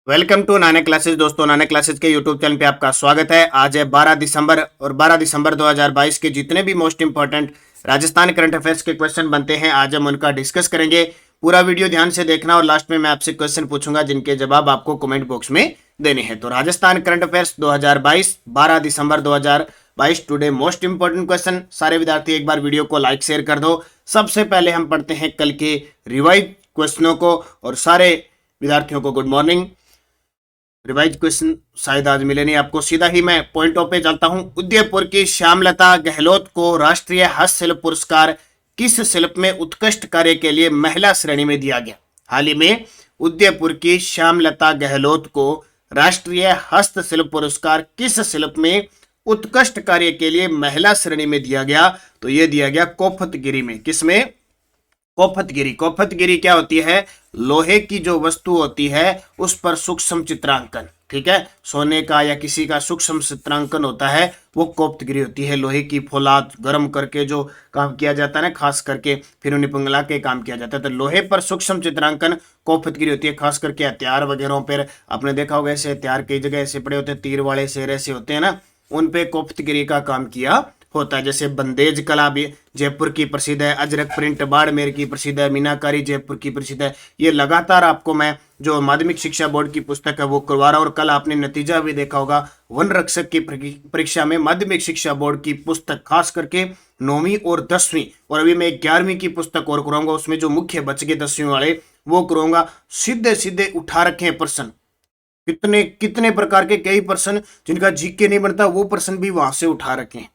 Welcome to Nanak Classes. दोस्तों, Nanak Classes के YouTube channel पे आपका स्वागत है। आज है 12 दिसंबर और 12 दिसंबर 2022 के जितने भी most important Rajasthan current affairs के क्वेश्चन बनते हैं, आज हम उनका डिस्कस करेंगे। पूरा वीडियो ध्यान से देखना और लास्ट में मैं आपसे क्वेश्चन पूछूंगा जिनके जवाब आपको कमेंट बॉक्स में देने हैं। तो राजस्थान करंट अफेयर्स 2022 12 दिसंबर 2022 टुडे मोस्ट इंपॉर्टेंट क्वेश्चन। सारे विद्यार्थी एक बार वीडियो को लाइक शेयर कर दो। सबसे पहले हम पढ़ते हैं कल के रिवाइज क्वेश्चनों को। और सारे विद्यार्थियों को गुड मॉर्निंग। रिवाइज क्वेश्चन शायद आज मिले नहीं आपको, सीधा ही मैं पॉइंटों पे चलता हूं। उदयपुर की श्यामलता गहलोत को राष्ट्रीय हस्तशिल्प पुरस्कार किस शिल्प में उत्कृष्ट कार्य के लिए महिला श्रेणी में दिया गया? हाल ही में उदयपुर की श्यामलता गहलोत को राष्ट्रीय हस्तशिल्प पुरस्कार किस शिल्प में उत्कृष्ट कार्य के लिए महिला श्रेणी में दिया गया? तो यह दिया गया कोफतगिरी में। किसमें? कोफतगिरी। कोफतगिरी क्या होती है? लोहे की जो वस्तु होती है उस पर सूक्ष्म चित्रांकन, ठीक है, सोने का या किसी का सूक्ष्म चित्रांकन होता है, वो कोफतगिरी होती है। लोहे की फौलाद गर्म करके जो काम किया जाता है ना, खास करके फिर उन्हें पिघला के काम किया जाता है, तो लोहे पर सूक्ष्म चित्रांकन कोफतगिरी होती है। खास करके हथियार वगैरह पर आपने देखा होगा, ऐसे हथियार कई जगह ऐसे पड़े होते हैं, तीर वाले शेर ऐसे होते हैं ना, उन पे कोफतगिरी का काम किया होता है। जैसे बंदेज कला भी जयपुर की प्रसिद्ध है, अजरक प्रिंट बाड़मेर की प्रसिद्ध है, मीनाकारी जयपुर की प्रसिद्ध है। ये लगातार आपको मैं जो माध्यमिक शिक्षा बोर्ड की पुस्तक है वो करवा रहा हूं। और कल आपने नतीजा भी देखा होगा, वन रक्षक की परीक्षा में माध्यमिक शिक्षा बोर्ड की पुस्तक खास करके 9वीं और 10वीं, और अभी मैं 11वीं की पुस्तक और कराऊंगा, उसमें जो मुख्य बच गए 10वीं वाले वो करूंगा। सीधे सीधे उठा रखे हैं प्रश्न, कितने कितने प्रकार के, कई प्रश्न जिनका जीके नहीं बनता वो प्रश्न भी वहां से उठा रखे हैं।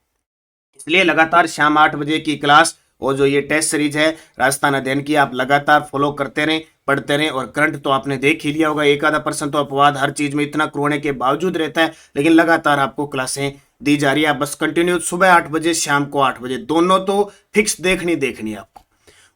इसलिए लगातार शाम 8 बजे की क्लास और जो ये टेस्ट सीरीज है राजस्थान अध्ययन की, आप लगातार फॉलो करते रहें, पढ़ते रहें। और करंट तो आपने देख ही लिया होगा, एक आधा % तो अपवाद हर चीज में इतना कोरोना के बावजूद रहता है, लेकिन लगातार आपको क्लासें दी जा रही है। बस कंटिन्यू सुबह 8 बजे, शाम को 8 बजे, दोनों तो फिक्स देखनी है आपको।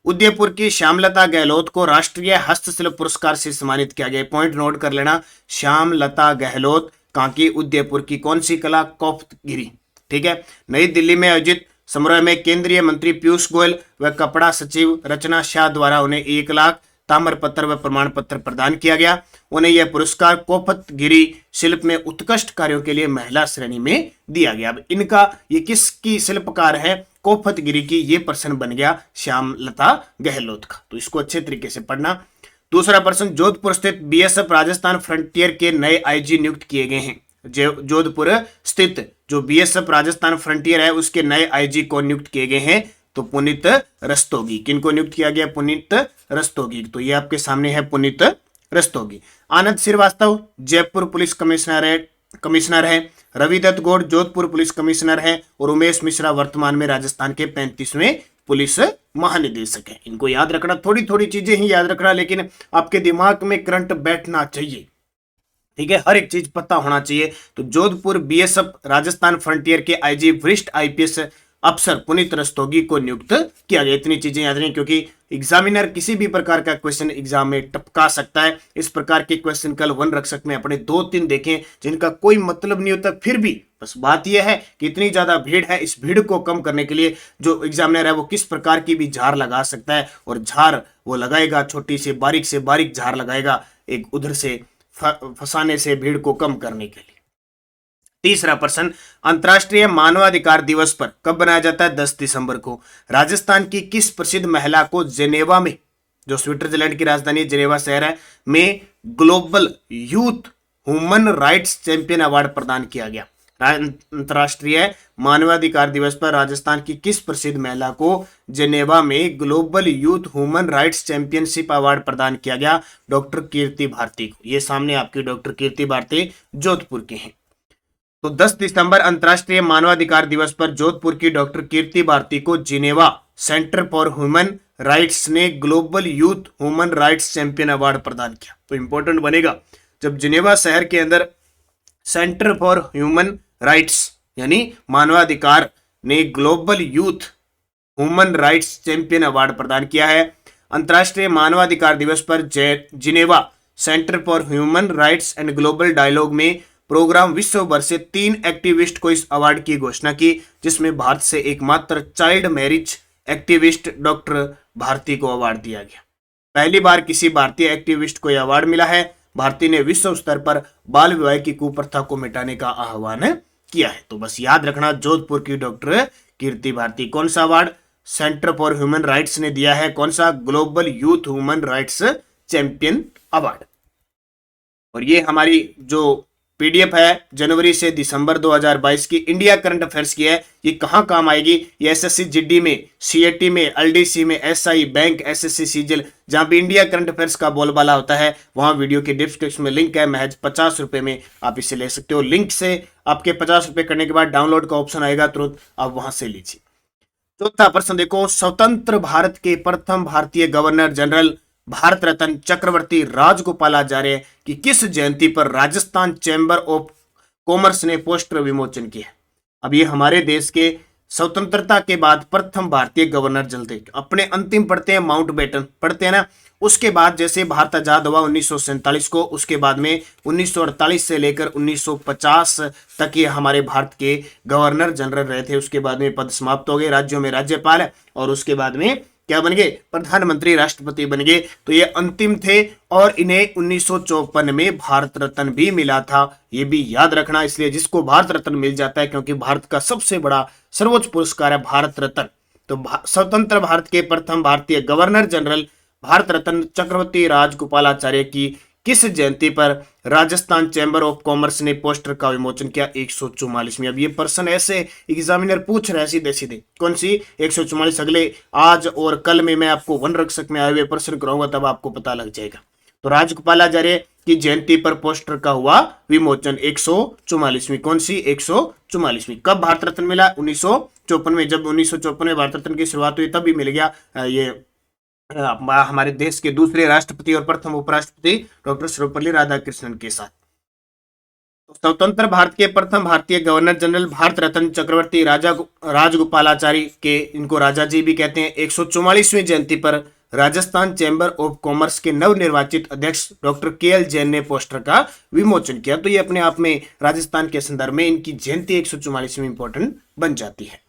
उदयपुर की श्यामलता गहलोत को राष्ट्रीय हस्तशिल्प पुरस्कार से सम्मानित किया गया। पॉइंट नोट कर लेना, श्यामलता गहलोत कांकी उदयपुर की कौन सी कला? कोफतगिरी, ठीक है। नई दिल्ली में आयोजित समारोह में केंद्रीय मंत्री पीयूष गोयल व कपड़ा सचिव रचना शाह द्वारा उन्हें 1 लाख ताम्रपत्र व प्रमाण पत्र प्रदान किया गया। उन्हें यह पुरस्कार कोफतगिरी शिल्प में उत्कृष्ट कार्यों के लिए महिला श्रेणी में दिया गया। अब इनका ये किसकी शिल्पकार है? कोफतगिरी की। ये प्रश्न बन गया श्यामलता गहलोत का, तो इसको अच्छे तरीके से पढ़ना। दूसरा प्रश्न, जोधपुर स्थित बीएसएफ राजस्थान फ्रंटियर के नए आईजी नियुक्त किए गए हैं। जोधपुर स्थित जो बीएसएफ राजस्थान फ्रंटियर है उसके नए आईजी को नियुक्त किए गए हैं, तो पुनीत रस्तोगी। किनको नियुक्त किया गया? पुनीत रस्तोगी। तो ये आपके सामने है पुनीत रस्तोगी। आनंद श्रीवास्तव जयपुर पुलिस कमिश्नर है। रविदत्त गौड़ जोधपुर पुलिस कमिश्नर है। और उमेश मिश्रा वर्तमान में राजस्थान के 35वें पुलिस महानिदेशक है। इनको याद रखना, थोड़ी थोड़ी चीजें ही याद रखना, लेकिन आपके दिमाग में करंट बैठना चाहिए, ठीक है, हर एक चीज पता होना चाहिए। तो जोधपुर बीएसएफ राजस्थान फ्रंटियर के आईजी वरिष्ठ आईपीएस अफसर पुनीत रस्तोगी को नियुक्त किया गया। इतनी चीजें याद रखें, क्योंकि एग्जामिनर किसी भी प्रकार का क्वेश्चन एग्जाम में टपका सकता है। इस प्रकार के क्वेश्चन कल वन रक्षक में अपने 2-3 देखें जिनका कोई मतलब नहीं होता, फिर भी बस बात यह है कि इतनी ज्यादा भीड़ है, इस भीड़ को कम करने के लिए जो एग्जामिनर है वो किस प्रकार की भी झार लगा सकता है। और झार वो लगाएगा, छोटी से बारीक झार लगाएगा, एक उधर से फंसाने से भीड़ को कम करने के लिए। तीसरा प्रश्न, अंतर्राष्ट्रीय मानवाधिकार दिवस पर कब बनाया जाता है? 10 दिसंबर को। राजस्थान की किस प्रसिद्ध महिला को जेनेवा में, जो स्विट्जरलैंड की राजधानी जेनेवा शहर है, में global youth human rights champion award प्रदान किया गया? अंतर्राष्ट्रीय मानवाधिकार दिवस पर राजस्थान की किस प्रसिद्ध महिला को जेनेवा में global youth human rights championship award प्रदान किया गया? डॉक्टर कीर्ति भारती को। ये सामने आपकी डॉक्टर कीर्ति भारती जोधपुर के हैं। तो 10 दिसंबर अंतर्राष्ट्रीय मानवाधिकार दिवस पर जोधपुर की डॉक्टर कीर्ति भारती को Geneva centre for human rights ने global youth human rights champion award प्रदान किया। तो इंपॉर्टेंट बनेगा, जब जिनेवा शहर के अंदर सेंटर फॉर ह्यूमन राइट्स यानी मानवाधिकार ने global youth human rights champion award प्रदान किया है। अंतर्राष्ट्रीय मानवाधिकार दिवस पर Geneva centre for human rights and global dialogue में प्रोग्राम विश्व भर से 3 एक्टिविस्ट को इस अवार्ड की घोषणा की, जिसमें भारत से एकमात्र child marriage activist doctor Bharti को अवार्ड दिया गया। पहली बार किसी भारतीय एक्टिविस्ट को यह अवार्ड मिला है। भारती ने विश्व स्तर पर बाल विवाह की कुप्रथा को मिटाने का आह्वान किया है? तो बस याद रखना, जोधपुर की डॉक्टर कीर्ति भारती। कौन सा award? Centre for human rights ने दिया है। कौन सा? Global youth human rights champion award. और ये हमारी जो पीडीएफ है जनवरी से दिसंबर 2022 की इंडिया करंट अफेयर्स की है, ये कहाँ काम आएगी? ये एसएससी जीडी में, सीएटी में, एलडीसी में, एसआई बैंक, एसएससी सीजीएल, जहां भी इंडिया करंट अफेयर्स का बोलबाला होता है, वहां वीडियो के डिस्क्रिप्शन में लिंक है। महज 50 रुपए में आप इसे ले सकते हो। लिंक से आपके 50 रुपए करने के बाद डाउनलोड का ऑप्शन आएगा, तुरंत आप वहां से लीजिए। चौथा प्रश्न देखो, स्वतंत्र भारत के प्रथम भारतीय गवर्नर जनरल भारत रत्न चक्रवर्ती राजगोपालाचार्य की किस जयंती पर राजस्थान चैंबर ऑफ कॉमर्स ने पोस्टर विमोचन किया? अब ये हमारे देश के स्वतंत्रता के बाद प्रथम भारतीय गवर्नर जनरल थे। अपने अंतिम पढ़ते हैं माउंटबेटन, पढ़ते हैं ना। उसके बाद जैसे भारत आजाद हुआ 1947 को, उसके बाद में 1948 से लेकर 1950 तक ये हमारे भारत के गवर्नर जनरल रहे थे। उसके बाद में पद समाप्त हो गए, राज्यों में राज्यपाल, और उसके बाद में क्या बन गए? प्रधानमंत्री, राष्ट्रपति बन गए। तो ये अंतिम थे और इन्हें 1954 में भारत रत्न भी मिला था, ये भी याद रखना। इसलिए जिसको भारत रत्न मिल जाता है, क्योंकि भारत का सबसे बड़ा सर्वोच्च पुरस्कार है भारत रत्न। तो स्वतंत्र भारत के प्रथम भारतीय गवर्नर जनरल भारत रत्न चक्रवर्ती राजगोपालाचार्य की किस जयंती पर राजस्थान चैंबर ऑफ कॉमर्स ने पोस्टर का विमोचन किया? 144वीं। अब ये प्रश्न ऐसे एग्जामिनर पूछ रहे हैं सीधे सीधे, कौन सी 144? अगले आज और कल में मैं आपको वन रक्षक में आए हुए प्रश्न कराऊंगा, तब आपको पता लग जाएगा। तो राजगोपालाचार्य की जयंती पर पोस्टर का हुआ विमोचन 144वीं। कौन सी? 144वीं। कब भारत रत्न मिला? 1954 में। जब 1954 में भारत रत्न की शुरुआत हुई तब भी मिल गया ये हमारे देश के दूसरे राष्ट्रपति और प्रथम उपराष्ट्रपति डॉक्टर सर्वपल्ली राधाकृष्णन के साथ। स्वतंत्र भारत के प्रथम भारतीय गवर्नर जनरल भारत रत्न चक्रवर्ती राजगोपालाचारी के, इनको राजा जी भी कहते हैं, 144वीं जयंती पर राजस्थान चैंबर ऑफ कॉमर्स के नवनिर्वाचित अध्यक्ष डॉक्टर केएल जैन ने पोस्टर का विमोचन किया। तो ये अपने आप में राजस्थान के संदर्भ में इनकी जयंती 144वीं इंपॉर्टेंट बन जाती है।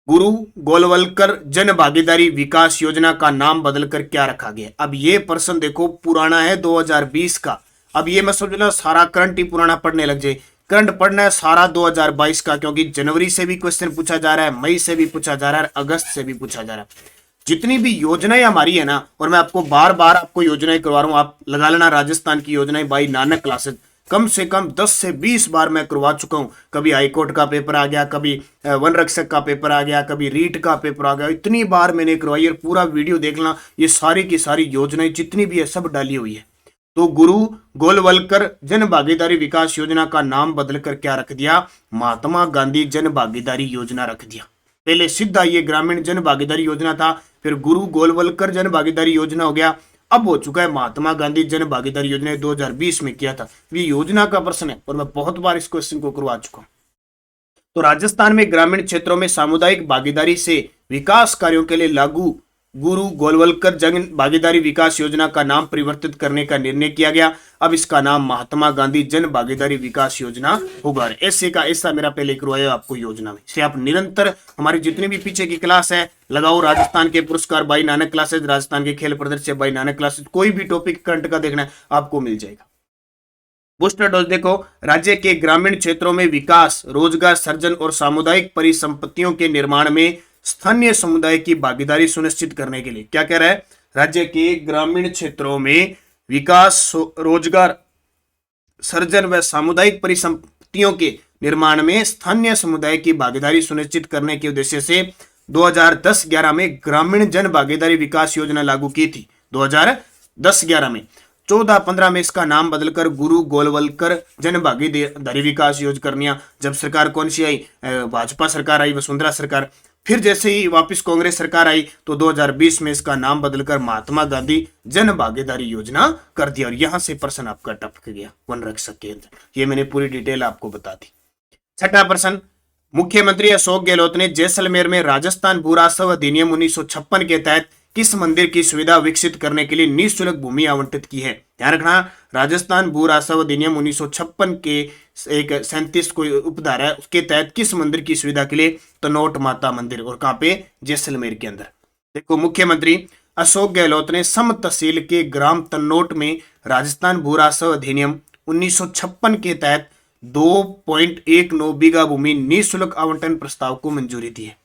गुरु गोलवलकर जन भागीदारी विकास योजना का नाम बदलकर क्या रखा गया? अब ये प्रश्न देखो पुराना है, 2020 का। अब ये मैं समझ लो सारा करंट ही पुराना पढ़ने लग जाए। करंट पढ़ना है सारा 2022 का, क्योंकि जनवरी से भी क्वेश्चन पूछा जा रहा है, मई से भी पूछा जा रहा है, अगस्त से भी पूछा जा रहा है। जितनी भी योजनाएं हमारी है ना, और मैं आपको बार बार आपको योजनाएं करवा रहा हूं, आप लगा लेना राजस्थान की योजनाएं बाई नानक क्लासेस। कम से कम 10 से 20 बार मैं करवा चुका हूं। कभी हाईकोर्ट का पेपर आ गया, कभी वन रक्षक का पेपर आ गया, कभी रीट का पेपर आ गया। इतनी बार मैंने करवाई, और पूरा वीडियो देखना, ये सारी की सारी योजनाएं जितनी भी है सब डाली हुई है। तो गुरु गोलवलकर जन भागीदारी विकास योजना का नाम बदलकर क्या रख दिया? महात्मा गांधी जन भागीदारी योजना रख दिया। पहले सीधा ये ग्रामीण जन भागीदारी योजना था, फिर गुरु गोलवलकर जन भागीदारी योजना हो गया, अब हो चुका है महात्मा गांधी जन भागीदारी योजना। 2020 में किया था। ये योजना का प्रश्न है और मैं बहुत बार इस क्वेश्चन को करवा चुका हूं। तो राजस्थान में ग्रामीण क्षेत्रों में सामुदायिक भागीदारी से विकास कार्यों के लिए लागू गुरु गोलवलकर जन भागीदारी विकास योजना का नाम परिवर्तित करने का निर्णय किया गया। अब इसका नाम महात्मा गांधी जन भागीदारी विकास योजना होगा। ऐसे का ऐसा मेरा पहले करवाया आपको योजना में। इसलिए आप निरंतर हमारी जितनी भी पीछे की क्लास है लगाओ। राजस्थान के पुरस्कार बाई नानक क्लासेज, राजस्थान के खेल प्रदर्शन बाई नानक क्लासेज, कोई भी टॉपिक करंट का देखना है आपको मिल जाएगा। बूस्टर डोज देखो, राज्य के ग्रामीण क्षेत्रों में विकास, रोजगार सृजन और सामुदायिक परिसंपत्तियों के निर्माण में स्थानीय समुदाय की भागीदारी सुनिश्चित करने के लिए क्या कह रहा है? राज्य के ग्रामीण क्षेत्रों में विकास, रोजगार सृजन व सामुदायिक परिसंपत्तियों के निर्माण में स्थानीय समुदाय की भागीदारी सुनिश्चित करने के उद्देश्य से 2010-11 में ग्रामीण जन भागीदारी विकास योजना लागू की थी। 2010-11 में 14-15 में इसका नाम बदलकर गुरु गोलवलकर जन भागीदारी विकास योजना। जब सरकार कौन सी आई? भाजपा सरकार आई, वसुंधरा सरकार। फिर जैसे ही वापस कांग्रेस सरकार आई तो 2020 में इसका नाम बदलकर महात्मा गांधी जन भागीदारी योजना कर दिया। और यहां से प्रश्न आपका टपक गया वन रक्षक के अंदर। ये मैंने पूरी डिटेल आपको बता दी। छठा प्रश्न, मुख्यमंत्री अशोक गहलोत ने जैसलमेर में राजस्थान भू राजस्व अधिनियम 1956 के तहत किस मंदिर की सुविधा विकसित करने के लिए निःशुल्क भूमि आवंटित की है? ध्यान रखना, राजस्थान भू राजस्व अधिनियम 1956 के एक 37 को उपधारा है, उसके तहत किस मंदिर की सुविधा के लिए? तनोट माता मंदिर। और कहां पे? जैसलमेर के अंदर। देखो, मुख्यमंत्री अशोक गहलोत ने सम तहसील के ग्राम तन्नोट में राजस्थान भू राजस्व अधिनियम 1956 के तहत 2.19 बीघा भूमि निःशुल्क आवंटन प्रस्ताव को मंजूरी दी है।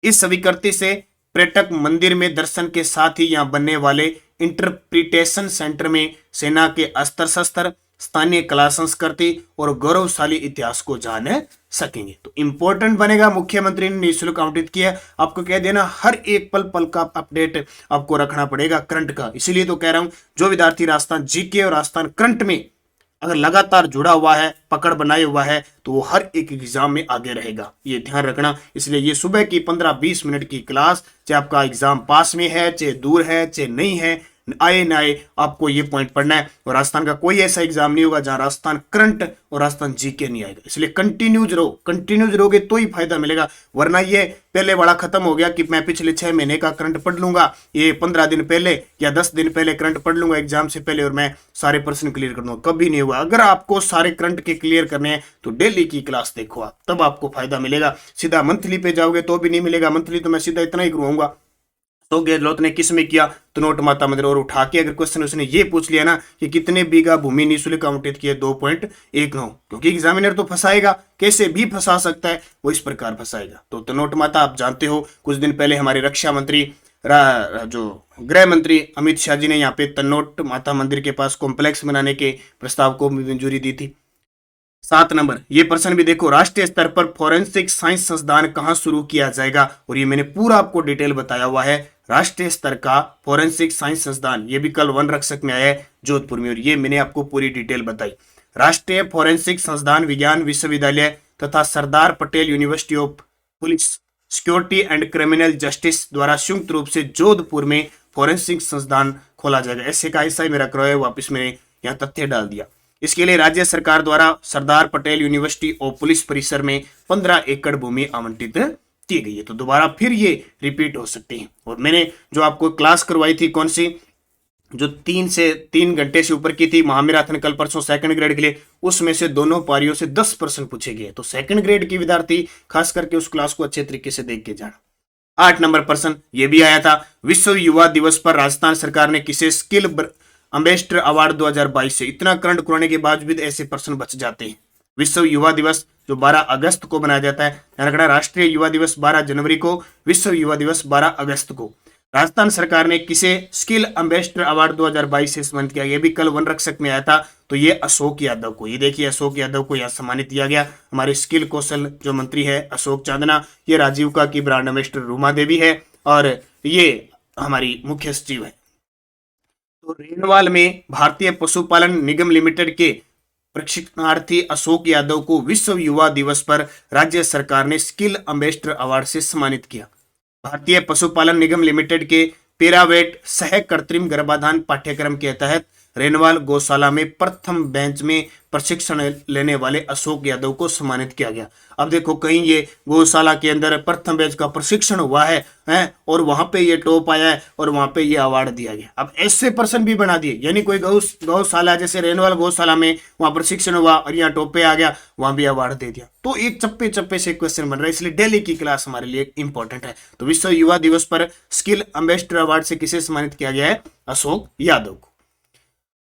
इस स्वीकृति से पर्यटक मंदिर में दर्शन के साथ ही यहाँ बनने वाले इंटरप्रिटेशन सेंटर में सेना के अस्त्र शस्त्र, स्थानीय कला संस्कृति और गौरवशाली इतिहास को जान सकेंगे। तो इंपॉर्टेंट बनेगा, मुख्यमंत्री ने निःशुल्क आवंटित किया। आपको कह देना हर एक पल पल का अपडेट आपको रखना पड़ेगा करंट का। इसीलिए तो कह रहा हूं, जो विद्यार्थी राजस्थान जीके और राजस्थान करंट में अगर लगातार जुड़ा हुआ है, पकड़ बनाए हुआ है, तो वो हर एक एग्जाम में आगे रहेगा, ये ध्यान रखना। इसलिए ये सुबह की 15-20 मिनट की क्लास, चाहे आपका एग्जाम पास में है, चाहे दूर है, चाहे नहीं है, आए ना आए, आपको ये पॉइंट पढ़ना है। और राजस्थान का कोई ऐसा एग्जाम नहीं होगा जहां राजस्थान करंट और राजस्थान जीके नहीं आएगा। इसलिए कंटिन्यूज रहोगे तो ही फायदा मिलेगा। वरना ये पहले वाला खत्म हो गया कि मैं पिछले 6 महीने का करंट पढ़ लूंगा, ये 15 दिन पहले या 10 दिन पहले करंट पढ़ लूंगा एग्जाम से पहले और मैं सारे प्रश्न क्लियर कर दूंगा। कभी नहीं हुआ। अगर आपको सारे करंट के क्लियर करने हैं तो डेली की क्लास देखो आप, तब आपको फायदा मिलेगा। सीधा मंथली पे जाओगे तो भी नहीं मिलेगा। मंथली तो मैं सीधा इतना ही करवाऊंगा। तो गहलोत ने किस में किया? तनोट माता मंदिर। और उठा के अगर क्वेश्चन उसने ये पूछ लिया ना कि कितने बीघा भूमि निःशुल्क आवंटित किए, 2.19, क्योंकि एग्जामिनर तो फंसाएगा, कैसे भी फंसा सकता है, वो इस प्रकार फंसाएगा। तो तनोट माता आप जानते हो, कुछ दिन पहले हमारे रक्षा मंत्री जो गृह मंत्री अमित शाह जी ने यहाँ पे तनोट माता मंदिर के पास कॉम्प्लेक्स बनाने के प्रस्ताव को मंजूरी दी थी। 7 नंबर, ये प्रश्न भी देखो, राष्ट्रीय स्तर पर फोरेंसिक साइंस संस्थान कहां शुरू किया जाएगा? और ये मैंने पूरा आपको डिटेल बताया हुआ है। राष्ट्रीय स्तर का फोरेंसिक साइंस संस्थान, ये भी कल 1 रक्षक में आया है जोधपुर में, और ये मैंने आपको पूरी डिटेल बताई। राष्ट्रीय फोरेंसिक संस्थान विज्ञान विश्वविद्यालय तथा Sardar Patel university of police security and criminal justice द्वारा संयुक्त रूप से जोधपुर में फोरेंसिक संस्थान खोला जाएगा। ऐसे का ऐसा ही मेरा क्रय वापिस मैंने यहाँ तथ्य डाल दिया। इसके लिए राज्य सरकार द्वारा सरदार पटेल यूनिवर्सिटी और पुलिस परिसर में 15 एकड़ भूमि आवंटित की गई है। तो दोबारा फिर ये रिपीट हो सकती है। और मैंने जो आपको क्लास करवाई थी, कौन सी, जो 3 घंटे से ऊपर की थी, महामैराथन कल परसों सेकंड ग्रेड के लिए, उसमें से दोनों पारियों से 10 प्रश्न पूछे गए। तो सेकंड ग्रेड की विद्यार्थी खास करके उस क्लास को अच्छे तरीके से देख के जाना। 8 नंबर प्रश्न ये भी आया था, विश्व युवा दिवस पर राजस्थान सरकार ने किसे स्किल एम्बेसडर अवार्ड 2022 से? इतना करंट कराने के बावजूद ऐसे प्रश्न बच जाते हैं। विश्व युवा दिवस जो 12 अगस्त को मनाया जाता है, ध्यान रखना, राष्ट्रीय युवा दिवस 12 जनवरी को, विश्व युवा दिवस 12 अगस्त को। राजस्थान सरकार ने किसे स्किल एम्बेसडर अवार्ड 2022 से सम्मानित किया? ये भी कल 1 रक्षक में आया था। तो ये अशोक यादव को, ये देखिए अशोक यादव को यहाँ सम्मानित किया गया। हमारे स्किल कौशल जो मंत्री है अशोक चांदना, ये राजीविका की ब्रांड एम्बेसडर रूमा देवी है, और ये हमारी मुख्य सचिव है। तो रेनवाल में भारतीय पशुपालन निगम लिमिटेड के प्रशिक्षणार्थी अशोक यादव को विश्व युवा दिवस पर राज्य सरकार ने स्किल एम्बेसडर अवार्ड से सम्मानित किया। भारतीय पशुपालन निगम लिमिटेड के पेरावेट सह कृत्रिम गर्भाधान पाठ्यक्रम के तहत रेनवाल गौशाला में प्रथम बेंच में प्रशिक्षण लेने वाले अशोक यादव को सम्मानित किया गया। अब देखो, कहीं ये गौशाला के अंदर प्रथम बेंच का प्रशिक्षण हुआ है और वहां पे ये टॉप आया है और वहां पे ये अवार्ड दिया गया। अब ऐसे पर्सन भी बना दिए, यानी कोई गौशाला जैसे रेनवाल गौशाला में वहां प्रशिक्षण हुआ और यहाँ टॉप पे आ गया, वहां भी अवार्ड दे दिया। तो एक चप्पे चप्पे से क्वेश्चन बन रहा है, इसलिए डेली की क्लास हमारे लिए इंपॉर्टेंट है। तो विश्व युवा दिवस पर स्किल एम्बेसडर अवार्ड से किसे सम्मानित किया गया है? अशोक यादव को।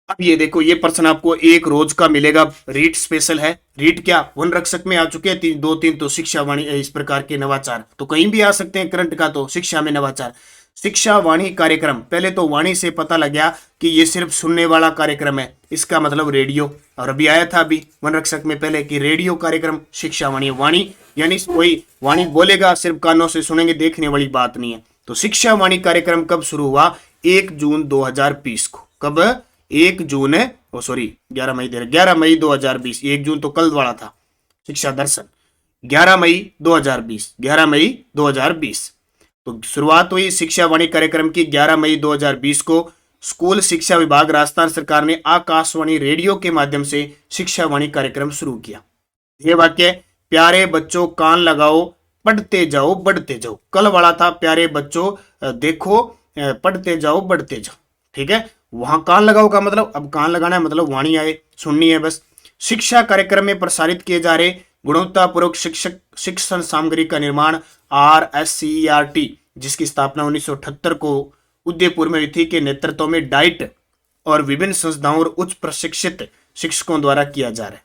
अब ये देखो, ये प्रश्न आपको एक रोज का मिलेगा, रीट स्पेशल है। रीट क्या 1 रक्षक में आ चुके हैं, 2-3 तो शिक्षा वाणी, इस प्रकार के नवाचार तो कहीं भी आ सकते हैं करंट का। तो शिक्षा में नवाचार, शिक्षा वाणी कार्यक्रम, पहले तो वाणी से पता लग गया कि ये सिर्फ सुनने वाला कार्यक्रम है, इसका मतलब रेडियो। और अभी आया था अभी 1 रक्षक में पहले कि रेडियो कार्यक्रम शिक्षा वाणी, वाणी यानी कोई वाणी बोलेगा, सिर्फ कानों से सुनेंगे, देखने वाली बात नहीं है। तो शिक्षा वाणी कार्यक्रम कब शुरू हुआ? 1 जून 2020 को। कब? 11 मई 2020। 1 जून तो कल वाला था। शिक्षा दर्शन 11 मई 2020। तो शुरुआत हुई शिक्षा वाणी कार्यक्रम की 11 मई 2020 को। स्कूल शिक्षा विभाग राजस्थान सरकार ने आकाशवाणी रेडियो के माध्यम से शिक्षा वाणी कार्यक्रम शुरू किया। ये वाक्य, प्यारे बच्चों कान लगाओ, पढ़ते जाओ बढ़ते जाओ, कल वाला था प्यारे बच्चों देखो पढ़ते जाओ बढ़ते जाओ, ठीक है। वहां कान लगाओ का मतलब, अब कान लगाना है मतलब वाणी आए, सुननी है बस। शिक्षा कार्यक्रम में प्रसारित किए जा रहे गुणवत्तापूर्वक शिक्षण सामग्री का निर्माण RSCERT, जिसकी स्थापना 1978 को उदयपुर में हुई थी के नेतृत्व में डाइट और विभिन्न संस्थाओं और उच्च प्रशिक्षित शिक्षकों द्वारा किया जा रहा है।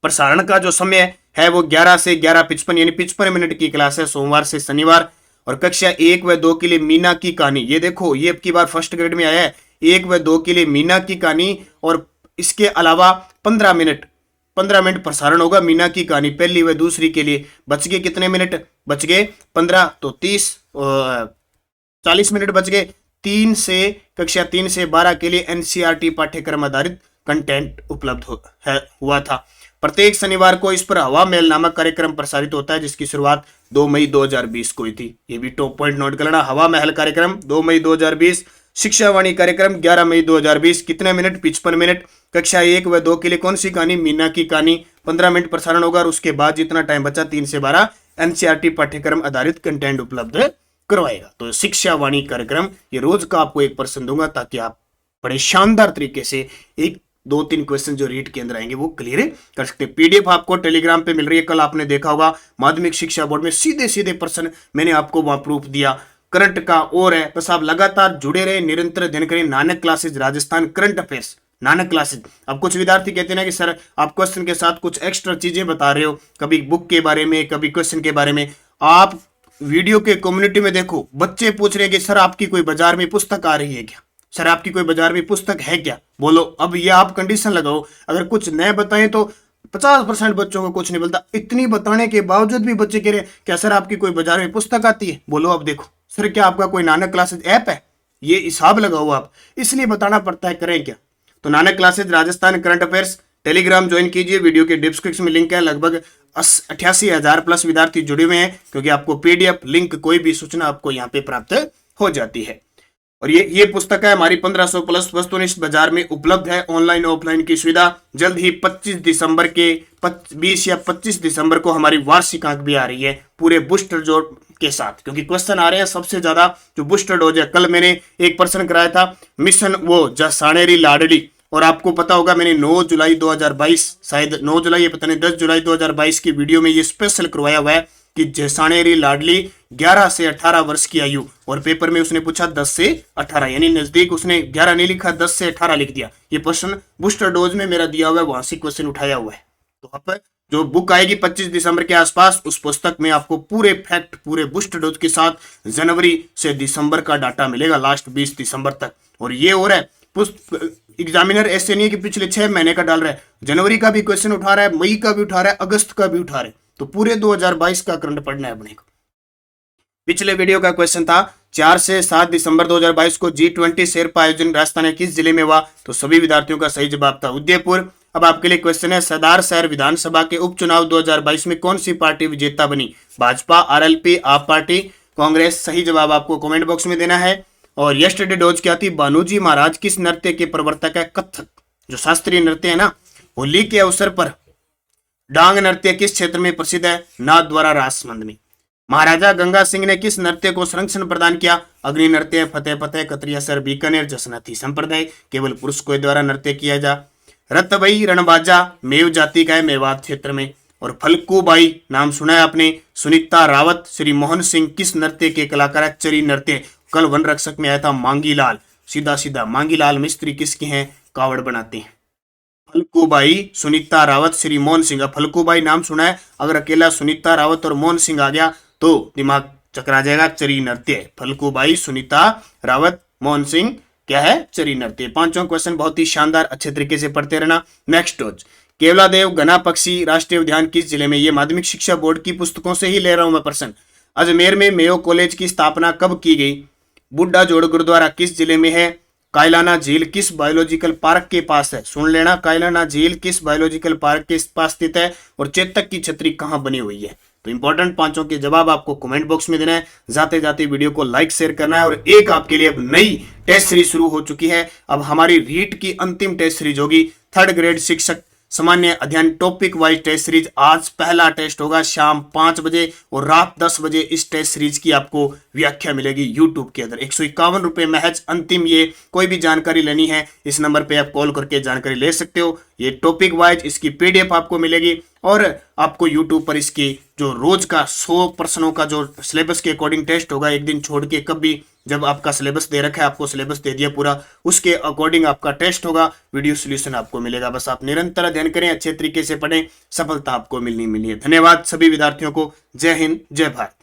प्रसारण का जो समय है वो 11 से 11:55 यानी 55 मिनट की क्लास है, सोमवार से शनिवार। और कक्षा 1 व 2 के लिए मीना की कहानी, ये देखो ये अब की बार फर्स्ट ग्रेड में आया है, 1 व 2 के लिए मीना की कहानी। और इसके अलावा 15 मिनट प्रसारण होगा मीना की कहानी पहली व दूसरी के लिए। बच गए कितने मिनट? बच गए 15, तो 40 मिनट बच गए। कक्षा 3 से 12 के लिए एनसीईआरटी पाठ्यक्रम आधारित कंटेंट उपलब्ध हुआ था। प्रत्येक शनिवार को इस पर हवा महल नामक कार्यक्रम प्रसारित होता है, जिसकी शुरुआत 2 मई 2020 को हुई थी। ये भी टॉप पॉइंट नोट कर लेना, हवा महल कार्यक्रम 2 मई 2020। शिक्षावाणी कार्यक्रम 11 मई 2020। कितने मिनट? 55 मिनट। कक्षा 1 व 2 के लिए कौन सी कहानी? मीना की कहानी। 15 मिनट प्रसारण होगा और उसके बाद जितना टाइम बचा 3 से 12 एनसीईआरटी पाठ्यक्रम आधारित कंटेंट उपलब्ध करवाएगा। तो शिक्षावाणी कार्यक्रम ये रोज का आपको 1 प्रश्न दूंगा, ताकि आप बड़े शानदार तरीके से 1-2-3 क्वेश्चन जो रीट के अंदर आएंगे वो क्लियर कर सकते हैं। पीडीएफ आपको टेलीग्राम पे मिल रही है। कल आपने देखा होगा माध्यमिक शिक्षा बोर्ड में सीधे प्रश्न मैंने आपको वहां प्रूफ दिया करंट का। और है बस आप लगातार जुड़े रहे, निरंतर अध्ययन करें। Nanak classes Rajasthan current affairs, Nanak classes. अब कुछ विद्यार्थी कहते हैं कि सर आप क्वेश्चन के साथ कुछ एक्स्ट्रा चीजें बता रहे हो, कभी बुक के बारे में, कभी क्वेश्चन के बारे में। आप वीडियो के कम्युनिटी में देखो, बच्चे पूछ रहे हैं कि सर आपकी कोई बाजार में पुस्तक आ रही है क्या? सर आपकी कोई बाजार में पुस्तक है क्या? बोलो। अब ये आप कंडीशन लगाओ, अगर कुछ नए बताएं तो 50% बच्चों को कुछ नहीं बोलता। इतनी बताने के बावजूद भी बच्चे कह रहे हैं क्या सर आपकी कोई बाजार में पुस्तक आती है? बोलो अब देखो। सर क्या आपका कोई नानक क्लासेज ऐप है? ये हिसाब लगाओ आप, इसलिए बताना पड़ता है, करें क्या। तो Nanak classes Rajasthan current affairs Telegram join कीजिए, वीडियो के डिस्क्रिप्शन में लिंक है। लगभग 88,000 प्लस विद्यार्थी जुड़े हुए हैं, क्योंकि आपको पीडीएफ लिंक कोई भी सूचना आपको यहाँ पे प्राप्त हो जाती है। और ये पुस्तक है हमारी 1500 प्लस वस्तुनिष्ठ बाजार में उपलब्ध है। ऑनलाइन ऑफलाइन की सुविधा। जल्द ही 20 या 25 दिसंबर को हमारी वार्षिक अंक भी आ रही है, पूरे बूस्टर डोज के साथ, क्योंकि क्वेश्चन आ रहे हैं सबसे ज्यादा जो बूस्टर डोज है। कल मैंने एक प्रश्न कराया था, मिशन वो जसानेरी लाडली, और आपको पता होगा मैंने 9 जुलाई 2022, शायद 9 जुलाई या पता नहीं 10 जुलाई 2022 की वीडियो में ये स्पेशल करवाया हुआ है कि जसानेरी लाडली 11 से 18 वर्ष की आयु। और पेपर में उसने पूछा 10 से 18, यानी नजदीक उसने 11 नहीं लिखा, 10 से 18 लिख दिया। ये प्रश्न बूस्टर डोज में मेरा दिया हुआ है, वहां से क्वेश्चन उठाया हुआ है। तो आप जो बुक आएगी 25 दिसंबर के आसपास, उस पुस्तक में आपको पूरे फैक्ट, पूरे बूस्टर डोज के साथ जनवरी से दिसंबर का डाटा मिलेगा, लास्ट 20 दिसंबर तक। और ये हो रहा है एग्जामिनर ऐसे नहीं है कि पिछले 6 महीने का डाल रहा है, जनवरी का भी क्वेश्चन उठा रहा है, मई का भी उठा रहा है, अगस्त का भी उठा रहा है। तो पूरे 2022 का करंट पढ़ना है अपने को। पिछले वीडियो का क्वेश्चन था 4 से 7 दिसंबर 2022 को G20 शेरपा आयोजन राजस्थान के किस जिले में हुआ? तो सभी विद्यार्थियों का सही जवाब था उदयपुर। अब आपके लिए क्वेश्चन है, सरदार शहर विधानसभा के उपचुनाव 2022 में कौन सी पार्टी विजेता बनी? भाजपा, आरएलपी, आप पार्टी, कांग्रेस? सही जवाब आपको कमेंट बॉक्स में देना है। और यस्टरडे डोज क्या थी? भानुजी महाराज किस नृत्य के प्रवर्तक है? कथक, जो शास्त्रीय नृत्य है ना। होली के अवसर पर डांग नृत्य किस क्षेत्र में प्रसिद्ध है? नाथद्वारा राजसमंद में। महाराजा गंगा सिंह ने किस नृत्य को संरक्षण प्रदान किया? अग्नि नृत्य, फतेह, कतरिया सर, बीकानेर, जसनाथी संप्रदाय। केवल पुरुष को द्वारा नृत्य किया जा। रतबई रणबाजा मेव जाति का है, मेवात क्षेत्र में। और फल्कूबाई नाम सुना है आपने। सुनीता रावत, श्री मोहन सिंह किस नृत्य के कलाकार है? चरी नृत्य। कल वन रक्षक में आया था मांगीलाल, सीधा मांगीलाल मिस्त्री किसके हैं? कावड़ बनाते हैं। फल्कूबाई, सुनीता रावत, श्री मोहन सिंह। फल्कूबाई नाम सुना है, अगर अकेला सुनीता रावत और मोहन सिंह आ गया तो दिमाग चकरा जाएगा। चरी नृत्य, फल्कूबाई, सुनीता रावत, मोहन सिंह क्या है? चरी नृत्य। 5वां क्वेश्चन बहुत ही शानदार, अच्छे तरीके से पढ़ते रहना। नेक्स्ट डोज, केवलादेव घना पक्षी राष्ट्रीय उद्यान किस जिले में? ये माध्यमिक शिक्षा बोर्ड की पुस्तकों से ही ले रहा हूं मैं प्रश्न। अजमेर में मेयो कॉलेज की स्थापना कब की गई? बुड्ढा जोड़ गुरुद्वारा किस जिले में है? कायलाना झील किस बायोलॉजिकल पार्क के पास है? सुन लेना, कायलाना झील किस बायोलॉजिकल पार्क के पास स्थित है? और चेतक की छतरी कहां बनी हुई है? तो इंपॉर्टेंट 5 के जवाब आपको कमेंट बॉक्स में देना है। जाते जाते वीडियो को लाइक शेयर करना है। और एक आपके लिए अब नई टेस्ट सीरीज शुरू हो चुकी है। अब हमारी रीट की अंतिम टेस्ट सीरीज होगी 3rd ग्रेड शिक्षक सामान्य अध्ययन टॉपिक वाइज टेस्ट सीरीज। आज पहला टेस्ट होगा शाम 5 बजे और रात 10 बजे इस टेस्ट सीरीज की आपको व्याख्या मिलेगी यूट्यूब के अंदर। 151 रुपए महज अंतिम। ये कोई भी जानकारी लेनी है इस नंबर पे आप कॉल करके जानकारी ले सकते हो। ये टॉपिक वाइज इसकी पीडीएफ आपको मिलेगी और आपको यूट्यूब पर इसकी जो रोज का 100 प्रश्नों का जो सिलेबस के अकॉर्डिंग टेस्ट होगा, एक दिन छोड़ के कभी जब आपका सिलेबस दे रखा है, आपको सिलेबस दे दिया पूरा, उसके अकॉर्डिंग आपका टेस्ट होगा, वीडियो सोल्यूशन आपको मिलेगा। बस आप निरंतर अध्ययन करें, अच्छे तरीके से पढ़ें, सफलता आपको मिलनी है। धन्यवाद सभी विद्यार्थियों को। जय हिंद, जय भारत।